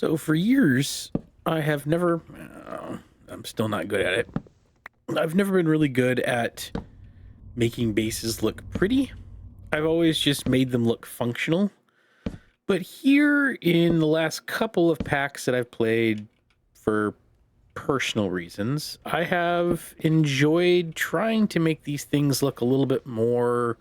So for years, I have never, I'm still not good at it. I've never been really good at making bases look pretty. I've always just made them look functional. But here in the last couple of packs that I've played for personal reasons, I have enjoyed trying to make these things look a little bit more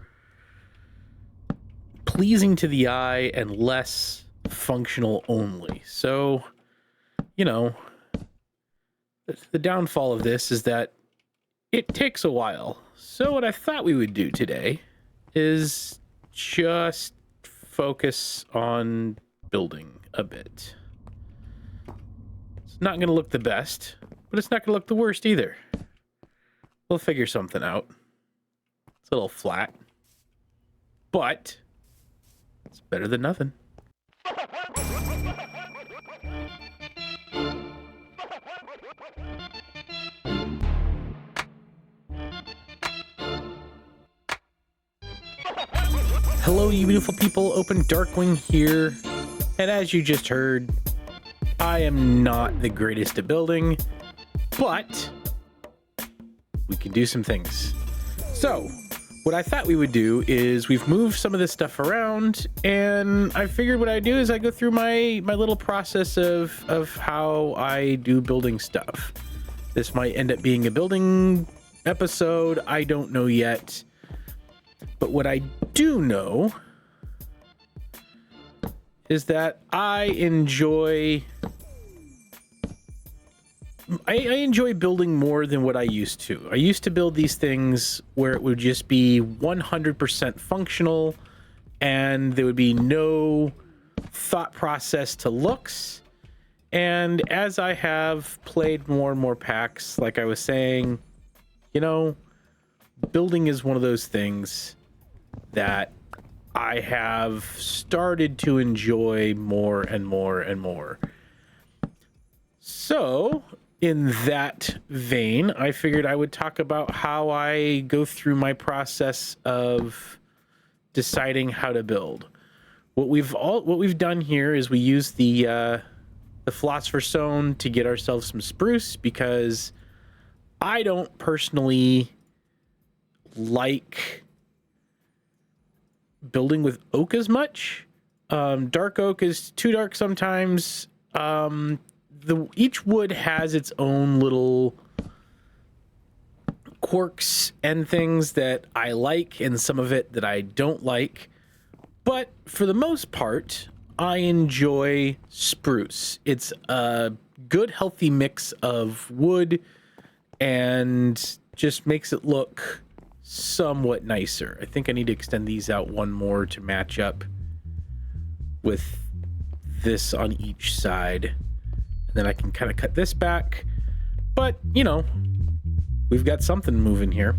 pleasing to the eye and less functional only. So, you know, the downfall of this is that it takes a while. So what I thought we would do today is just focus on building a bit. It's not going to look the best, but it's not going to look the worst either. We'll figure something out. It's a little flat, but it's better than nothing. Hello, you beautiful people. OpenDarkwing here. And as you just heard, I am not the greatest at building, but we can do some things. So, what I thought we would do is we've moved some of this stuff around, and I figured what I do is I go through my little process of how I do building stuff. This might end up being a building episode. I don't know yet. But what I do know is that I enjoy building more than what I used to. I used to build these things where it would just be 100% functional and there would be no thought process to looks. And as I have played more and more packs, like I was saying, you know, building is one of those things that I have started to enjoy more and more and more. So, in that vein, I figured I would talk about how I go through my process of deciding how to build. What we've done here is we use the Philosopher's Stone to get ourselves some spruce, because I don't personally like building with oak as much. Dark oak is too dark sometimes. Each wood has its own little quirks and things that I like, and some of it that I don't like. But for the most part, I enjoy spruce. It's a good, healthy mix of wood and just makes it look somewhat nicer. I think I need to extend these out one more to match up with this on each side. And then I can kind of cut this back. But, you know, we've got something moving here.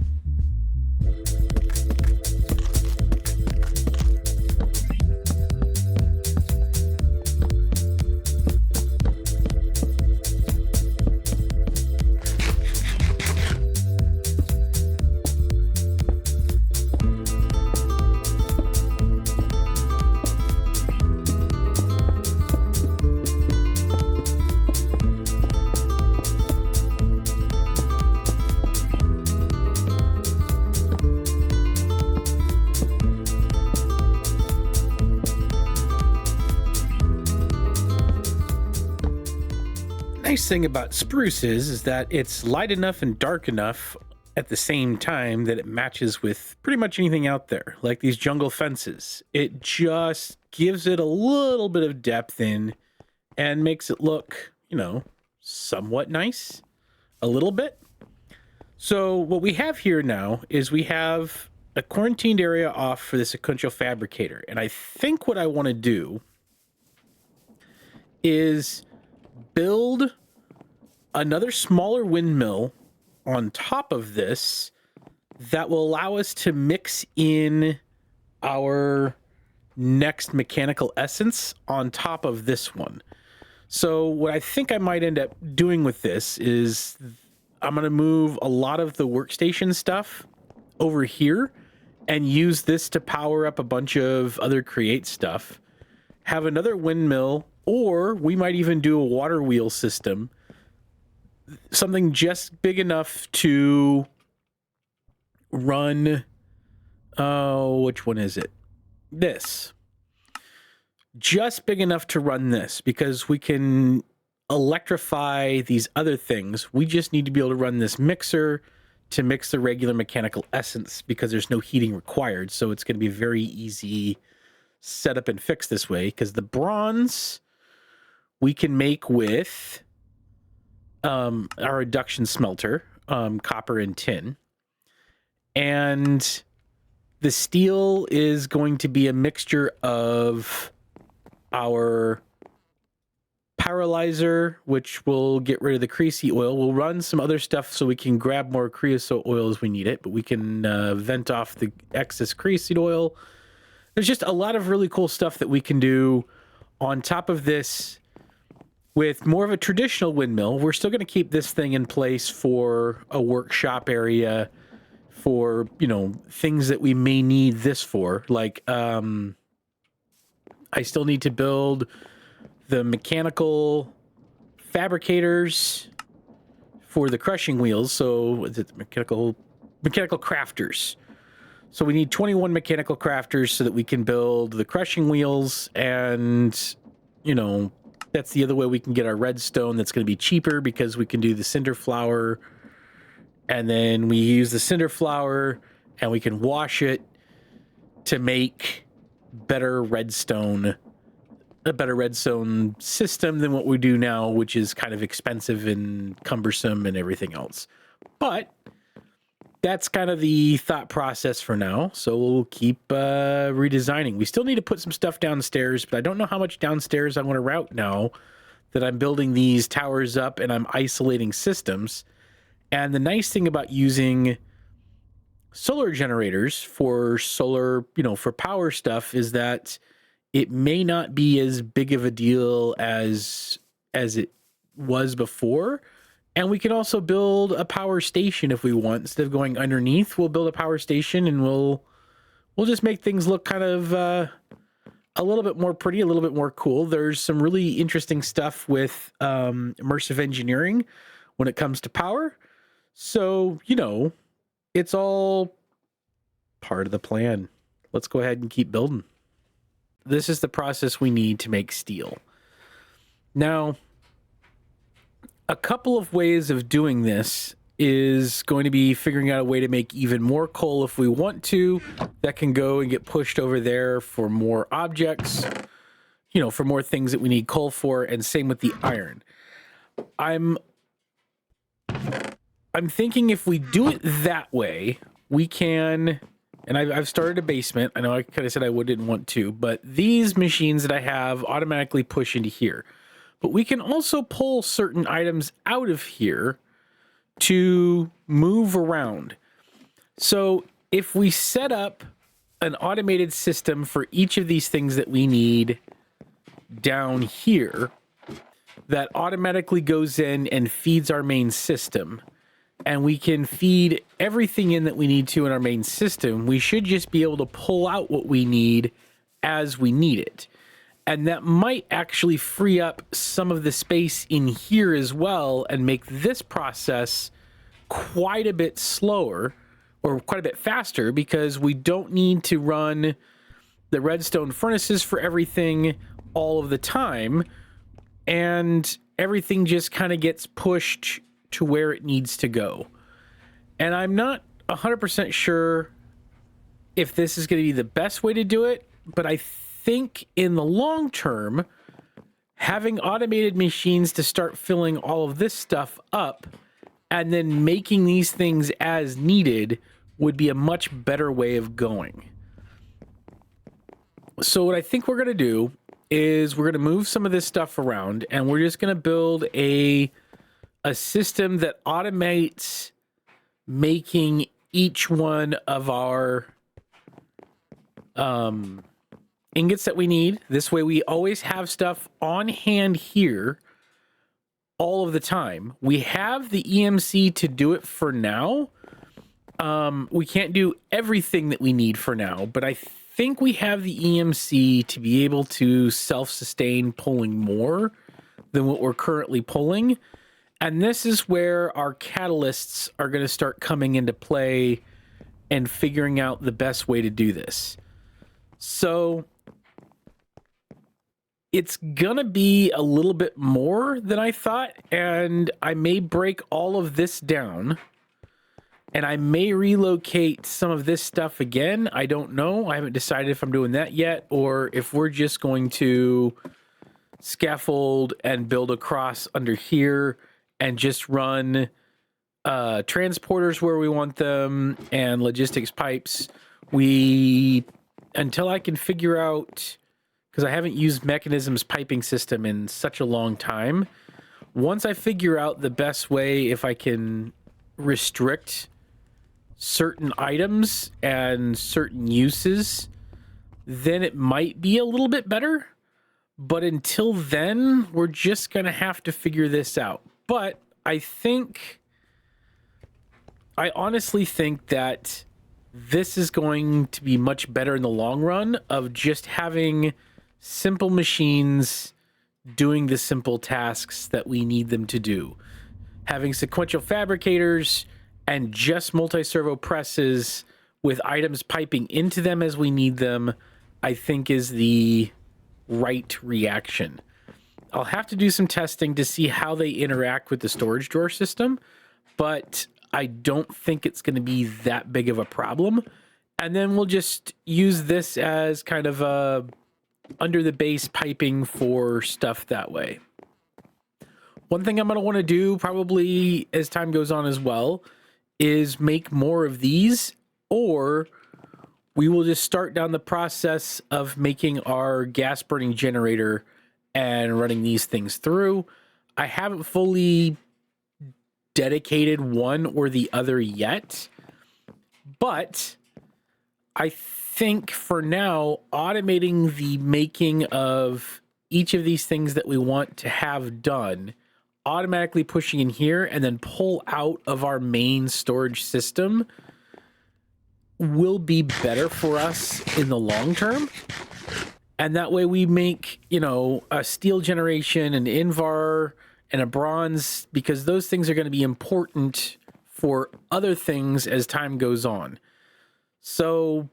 Nice thing about spruce is that it's light enough and dark enough at the same time that it matches with pretty much anything out there, like these jungle fences. It just gives it a little bit of depth in and makes it look, you know, somewhat nice, a little bit. So what we have here now is we have a quarantined area off for the sequential fabricator. And I think what I want to do is build another smaller windmill on top of this that will allow us to mix in our next mechanical essence on top of this one. So what I think I might end up doing with this is I'm going to move a lot of the workstation stuff over here and use this to power up a bunch of other create stuff. Have another windmill or we might even do a water wheel system, something just big enough to run, which one is it? This. Just big enough to run this, because we can electrify these other things. We just need to be able to run this mixer to mix the regular mechanical essence, because there's no heating required. So it's going to be very easy setup and fix this way, because the bronze we can make with our reduction smelter, copper and tin. And the steel is going to be a mixture of our pyrolyzer, which will get rid of the creosote oil. We'll run some other stuff so we can grab more creosote oil as we need it, but we can vent off the excess creosote oil. There's just a lot of really cool stuff that we can do on top of this with more of a traditional windmill. We're still going to keep this thing in place for a workshop area for, you know, things that we may need this for. Like, I still need to build the mechanical fabricators for the crushing wheels. So is it mechanical crafters? So we need 21 mechanical crafters so that we can build the crushing wheels. And, you know, that's the other way we can get our redstone. That's going to be cheaper, because we can do the cinder flour, and then we use the cinder flour and we can wash it to make better redstone, a better redstone system than what we do now, which is kind of expensive and cumbersome and everything else. But that's kind of the thought process for now. So we'll keep redesigning. We still need to put some stuff downstairs, but I don't know how much downstairs I want to route now that I'm building these towers up and I'm isolating systems. And the nice thing about using solar generators for solar, you know, for power stuff, is that it may not be as big of a deal as it was before. And we can also build a power station if we want. Instead of going underneath, we'll build a power station, and we'll just make things look kind of a little bit more pretty, a little bit more cool. There's some really interesting stuff with immersive engineering when it comes to power. So, you know, it's all part of the plan. Let's go ahead and keep building. This is the process we need to make steel. Now, a couple of ways of doing this is going to be figuring out a way to make even more coal if we want to. That can go and get pushed over there for more objects, you know, for more things that we need coal for, and same with the iron. I'm thinking if we do it that way, we can, and I've started a basement. I know I kind of said I didn't want to, but these machines that I have automatically push into here. But we can also pull certain items out of here to move around. So if we set up an automated system for each of these things that we need down here, that automatically goes in and feeds our main system, and we can feed everything in that we need to in our main system, we should just be able to pull out what we need as we need it. And that might actually free up some of the space in here as well, and make this process quite a bit slower, or quite a bit faster, because we don't need to run the redstone furnaces for everything all of the time, and everything just kind of gets pushed to where it needs to go. And I'm not 100% sure if this is going to be the best way to do it, but I think in the long term, having automated machines to start filling all of this stuff up and then making these things as needed would be a much better way of going. So what I think we're going to do is we're going to move some of this stuff around, and we're just going to build a system that automates making each one of our ingots that we need. This way we always have stuff on hand here all of the time. We have the EMC to do it for now. We can't do everything that we need for now, but I think we have the EMC to be able to self-sustain pulling more than what we're currently pulling. And this is where our catalysts are going to start coming into play and figuring out the best way to do this. So it's going to be a little bit more than I thought, and I may break all of this down, and I may relocate some of this stuff again. I don't know. I haven't decided if I'm doing that yet, or if we're just going to scaffold and build across under here and just run transporters where we want them and logistics pipes. Until I can figure out, because I haven't used Mechanism's piping system in such a long time. Once I figure out the best way, if I can restrict certain items and certain uses, then it might be a little bit better. But until then, we're just going to have to figure this out. But I honestly think that this is going to be much better in the long run of just having simple machines doing the simple tasks that we need them to do. Having sequential fabricators and just multi-servo presses with items piping into them as we need them, I think is the right reaction. I'll have to do some testing to see how they interact with the storage drawer system, but I don't think it's going to be that big of a problem. And then we'll just use this as kind of a under the base piping for stuff that way. One thing I'm going to want to do probably as time goes on as well is make more of these, or we will just start down the process of making our gas burning generator and running these things through. I haven't fully dedicated one or the other yet, but I think for now, automating the making of each of these things that we want to have done, automatically pushing in here and then pull out of our main storage system will be better for us in the long term. And that way we make, a steel generation, an Invar, and a bronze, because those things are going to be important for other things as time goes on. So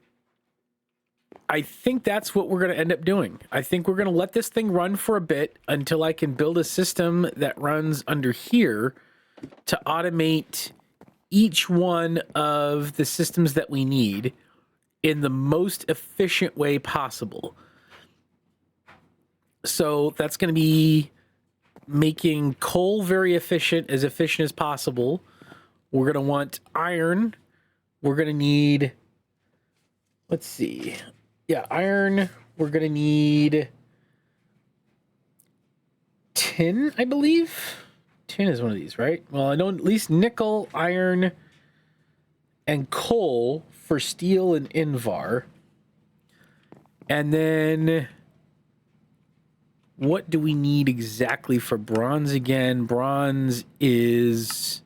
I think that's what we're going to end up doing. I think we're going to let this thing run for a bit until I can build a system that runs under here to automate each one of the systems that we need in the most efficient way possible. So that's going to be making coal very efficient as possible. We're going to want iron. We're going to need, let's see. Yeah, iron. We're going to need tin, I believe. Tin is one of these, right? Well, I know at least nickel, iron, and coal for steel and Invar. And then what do we need exactly for bronze again? Bronze is,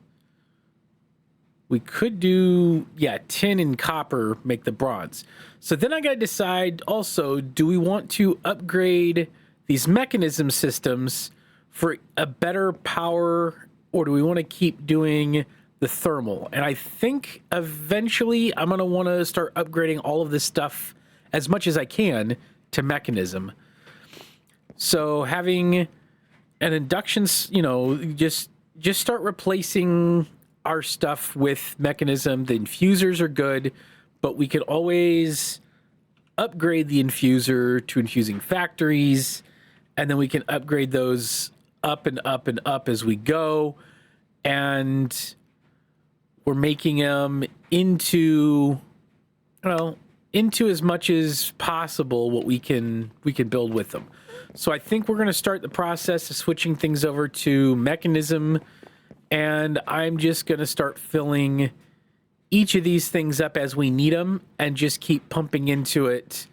we could do, tin and copper make the bronze. So then I got to decide also, do we want to upgrade these mechanism systems for a better power, or do we want to keep doing the thermal? And I think eventually I'm going to want to start upgrading all of this stuff as much as I can to mechanism. So having an induction, just start replacing our stuff with mechanism. The infusers are good, but we could always upgrade the infuser to infusing factories, and then we can upgrade those up and up and up as we go. And we're making them into as much as possible what we can build with them. So I think we're going to start the process of switching things over to mechanism, and I'm just going to start filling each of these things up as we need them and just keep pumping into it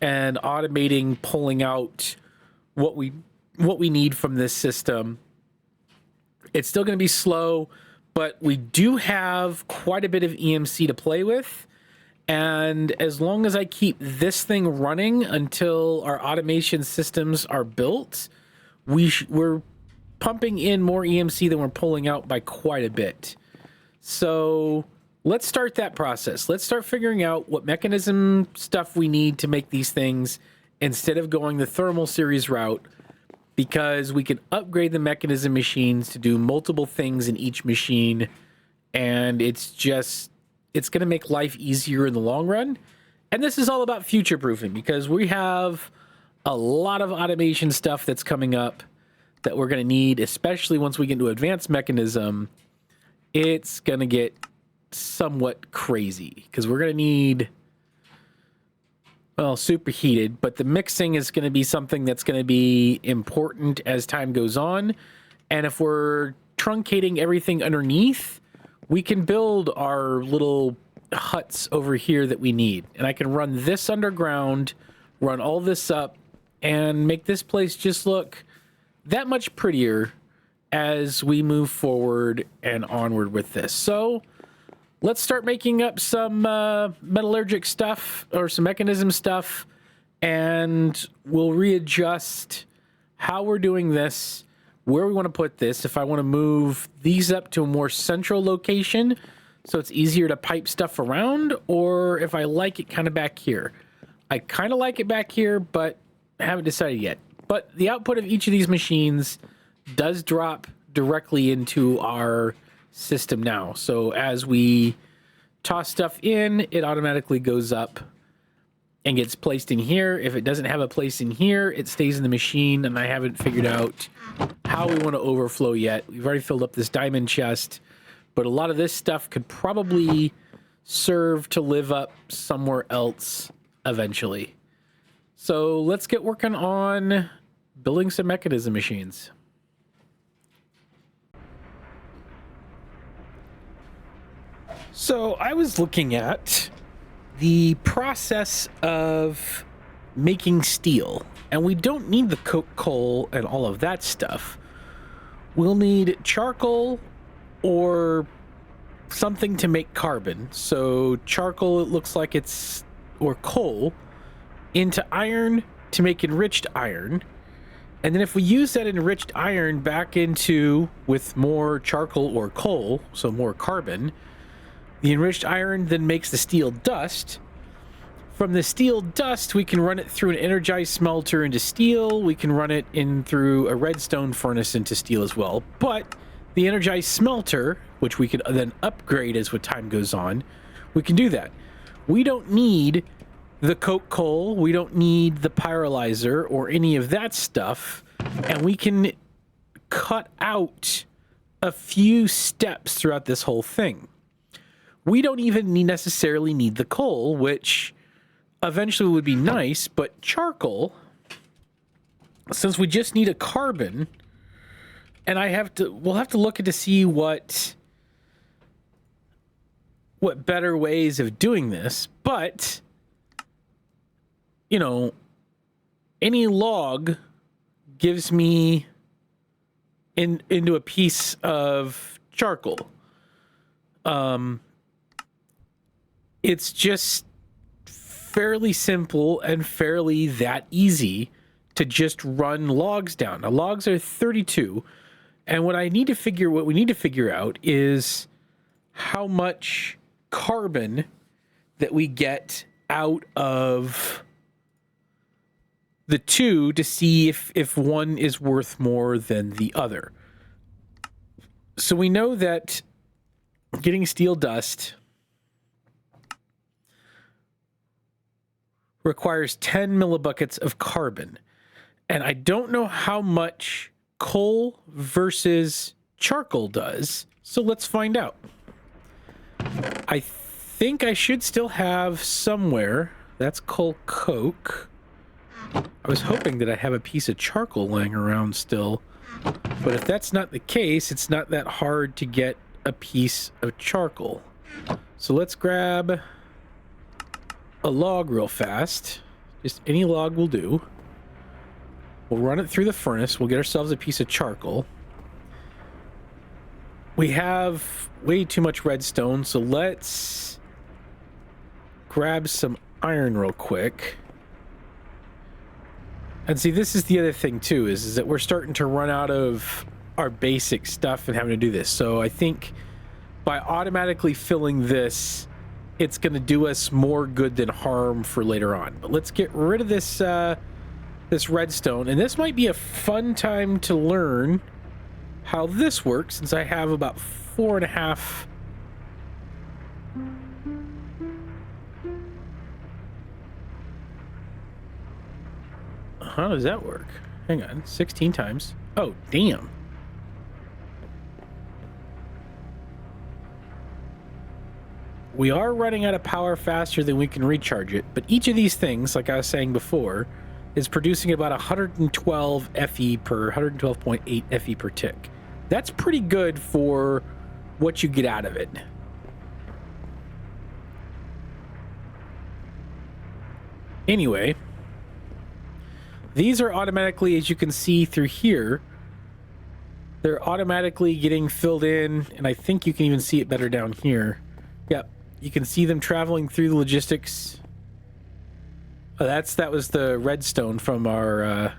and automating, pulling out what we need from this system. It's still going to be slow, but we do have quite a bit of EMC to play with. And as long as I keep this thing running until our automation systems are built, we're pumping in more EMC than we're pulling out by quite a bit. So let's start that process. Let's start figuring out what mechanism stuff we need to make these things instead of going the thermal series route, because we can upgrade the mechanism machines to do multiple things in each machine, and it's going to make life easier in the long run. And this is all about future proofing, because we have a lot of automation stuff that's coming up that we're going to need, especially once we get into advanced mechanism. It's going to get somewhat crazy because we're going to need, well, superheated, but the mixing is going to be something that's going to be important as time goes on. And if we're truncating everything underneath, we can build our little huts over here that we need. And I can run this underground, run all this up, and make this place just look that much prettier as we move forward and onward with this. So let's start making up some metallurgic stuff or some mechanism stuff, and we'll readjust how we're doing this, where we want to put this. If I want to move these up to a more central location so it's easier to pipe stuff around, or if I like it kind of back here. I kind of like it back here, but I haven't decided yet. But the output of each of these machines does drop directly into our system now. So as we toss stuff in, it automatically goes up and gets placed in here. If it doesn't have a place in here, it stays in the machine, and I haven't figured out how we want to overflow yet. We've already filled up this diamond chest, but a lot of this stuff could probably serve to live up somewhere else eventually. So let's get working on building some mechanism machines. So I was looking at the process of making steel, and we don't need the coke coal and all of that stuff. We'll need charcoal or something to make carbon. So charcoal, it looks like it's, or coal, into iron to make enriched iron. And then if we use that enriched iron back into, with more charcoal or coal, so more carbon, the enriched iron then makes the steel dust. From the steel dust, we can run it through an energized smelter into steel. We can run it in through a redstone furnace into steel as well. But the energized smelter, which we can then upgrade as time goes on, we can do that. We don't need the coke coal, we don't need the pyrolyzer or any of that stuff, and we can cut out a few steps throughout this whole thing. We don't even necessarily need the coal, which eventually would be nice, but charcoal, since we just need a carbon, and we'll have to look at to see what better ways of doing this, but you know, any log gives me into a piece of charcoal. It's just fairly simple and fairly that easy to just run logs down. Now, logs are 32, and what we need to figure out is how much carbon that we get out of the two to see if one is worth more than the other. So we know that getting steel dust requires 10 millibuckets of carbon. And I don't know how much coal versus charcoal does, so let's find out. I think I should still have somewhere, that's coal coke. I was hoping that I have a piece of charcoal laying around still, but if that's not the case, it's not that hard to get a piece of charcoal. So let's grab a log real fast. Just any log will do. We'll run it through the furnace. We'll get ourselves a piece of charcoal. We have way too much redstone, so let's grab some iron real quick. And see, this is the other thing too, is that we're starting to run out of our basic stuff and having to do this. So I think by automatically filling this, it's going to do us more good than harm for later on. But let's get rid of this this redstone, and this might be a fun time to learn how this works, since I have about 4.5. How does that work? Hang on, 16 times. Oh, damn. We are running out of power faster than we can recharge it, but each of these things, like I was saying before, is producing about 112 FE per 112.8 FE per tick. That's pretty good for what you get out of it. Anyway, these are automatically, as you can see through here, they're automatically getting filled in, and I think you can even see it better down here. Yep, you can see them traveling through the logistics. Oh, that was the redstone from our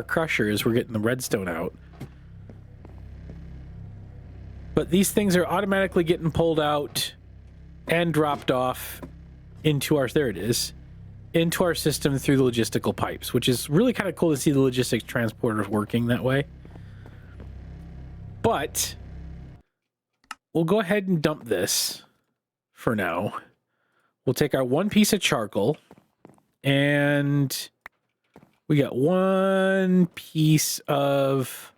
crushers. We're getting the redstone out. But these things are automatically getting pulled out and dropped off into our, there it is, into our system through the logistical pipes, which is really kind of cool to see the logistics transporters working that way. But we'll go ahead and dump this for now. We'll take our one piece of charcoal, and we got one piece of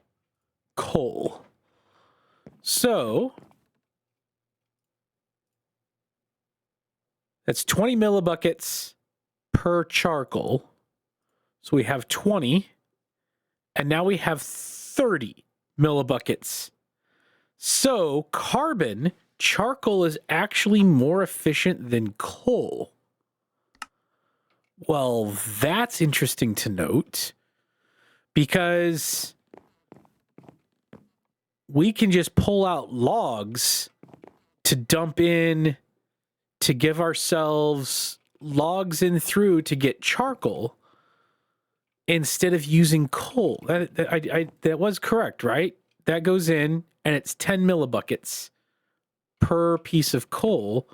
coal. So that's 20 millibuckets per charcoal. So we have 20, and now we have 30 millibuckets. So charcoal is actually more efficient than coal. Well, that's interesting to note, because we can just pull out logs to dump in, to give ourselves logs in through to get charcoal instead of using coal. That was correct, right? That goes in, and it's 10 millibuckets per piece of coal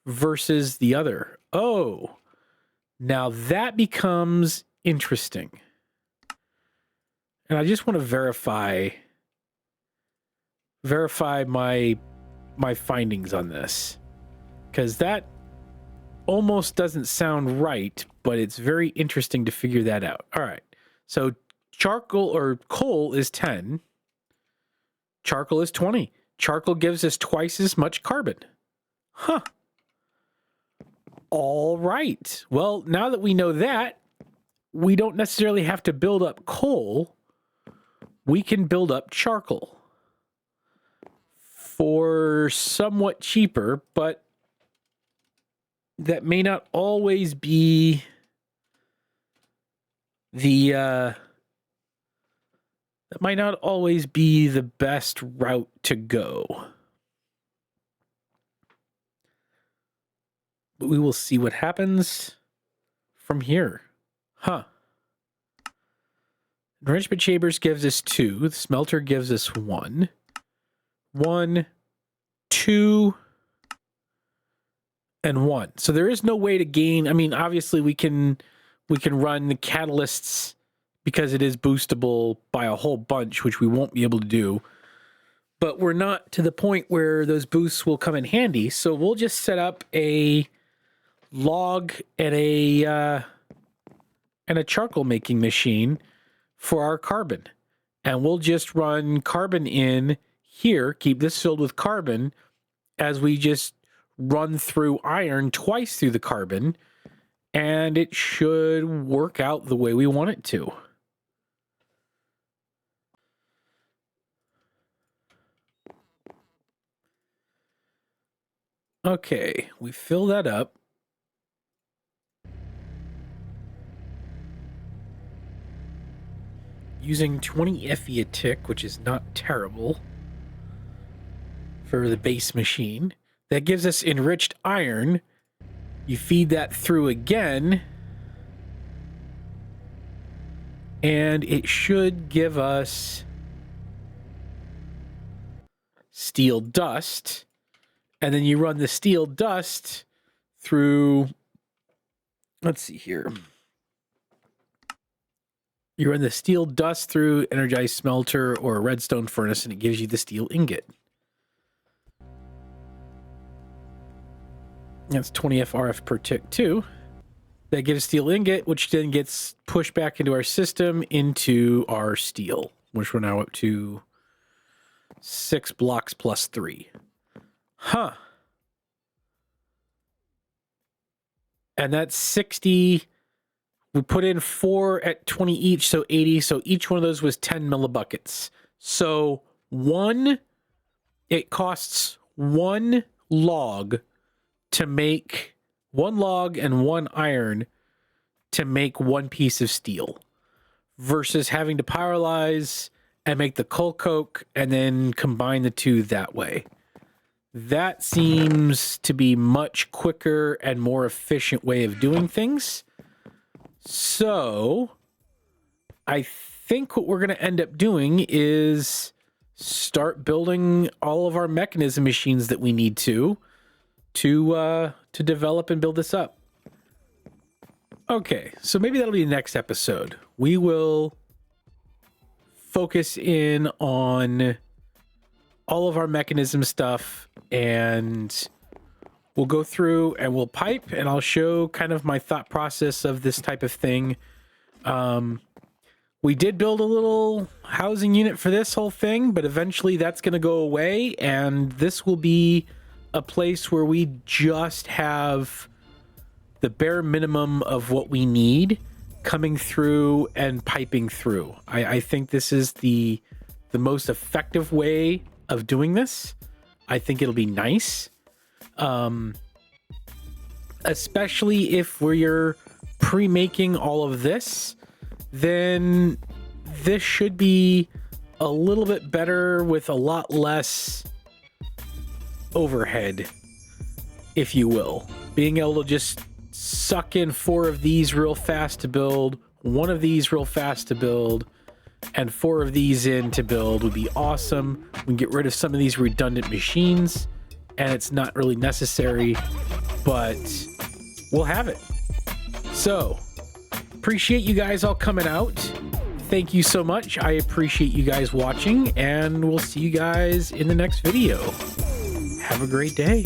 versus the other. Oh, now that becomes interesting. And I just want to verify my findings on this, because that almost doesn't sound right, but it's very interesting to figure that out. All right, so charcoal or coal is 10, charcoal is 20. Charcoal gives us twice as much carbon. Huh. All right. Well, now that we know that, we don't necessarily have to build up coal. We can build up charcoal for somewhat cheaper, but that may not always be the that might not always be the best route to go. But we will see what happens from here. Huh. Enrichment chambers gives us 2. The smelter gives us 1. 1, 2, and 1. So there is no way to gain. I mean, obviously we can run the catalysts because it is boostable by a whole bunch, which we won't be able to do. But we're not to the point where those boosts will come in handy. So we'll just set up a log and a charcoal making machine for our carbon. And we'll just run carbon in here, keep this filled with carbon, as we just run through iron twice through the carbon, and it should work out the way we want it to. Okay, we fill that up. Using 20 FE a tick, which is not terrible for the base machine. That gives us enriched iron You feed that through again, and it should give us steel dust. And then you run the steel dust through, let's see here. You run the steel dust through energized smelter or a redstone furnace, and it gives you the steel ingot. That's 20 FRF per tick too. That gives steel ingot, which then gets pushed back into our system into our steel, which we're now up to 6 blocks plus 3. Huh. And that's 60. We put in 4 at 20 each, so 80. So each one of those was 10 millibuckets. So it costs 1 log to make 1 log and 1 iron to make 1 piece of steel versus having to pyrolyze and make the coal coke and then combine the two that way. That seems to be much quicker and more efficient way of doing things. So I think what we're going to end up doing is start building all of our mechanism machines that we need to develop and build this up. Okay, so maybe that'll be the next episode. We will focus in on all of our mechanism stuff, and we'll go through and we'll pipe, and I'll show kind of my thought process of this type of thing. We did build a little housing unit for this whole thing, but eventually that's going to go away, and this will be a place where we just have the bare minimum of what we need coming through and piping through. I think this is the most effective way of doing this. I think it'll be nice. Especially if we're pre-making all of this, then this should be a little bit better with a lot less overhead, if you will. Being able to just suck in 4 of these real fast to build, 1 of these real fast to build, and 4 of these in to build would be awesome. We can get rid of some of these redundant machines, and it's not really necessary, but we'll have it. So, appreciate you guys all coming out. Thank you so much. I appreciate you guys watching, and we'll see you guys in the next video. Have a great day.